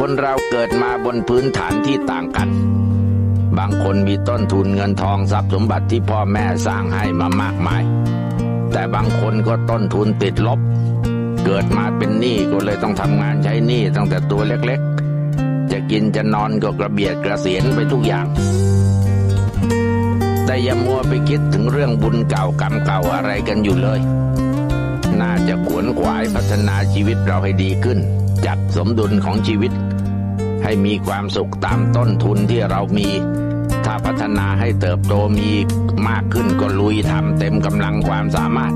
คนเราเกิดมาบนพื้นฐานที่ต่างกันบางคนมีต้นทุนเงินทองทรัพย์สมบัติที่พ่อแม่สร้างให้มามากมายแต่บางคนก็ต้นทุนติดลบเกิดมาเป็นหนี้ก็เลยต้องทำงานใช้หนี้ตั้งแต่ตัวเล็กๆจะกินจะนอนก็กระเบียดกระเสียนไปทุกอย่างแต่อย่ามัวไปคิดถึงเรื่องบุญเก่ากรรมเก่าอะไรกันอยู่เลยน่าจะขวนขวายพัฒนาชีวิตเราให้ดีขึ้นจัดสมดุลของชีวิตให้มีความสุขตามต้นทุนที่เรามีถ้าพัฒนาให้เติบโตมีมากขึ้นก็ลุยทำเต็มกำลังความสามารถ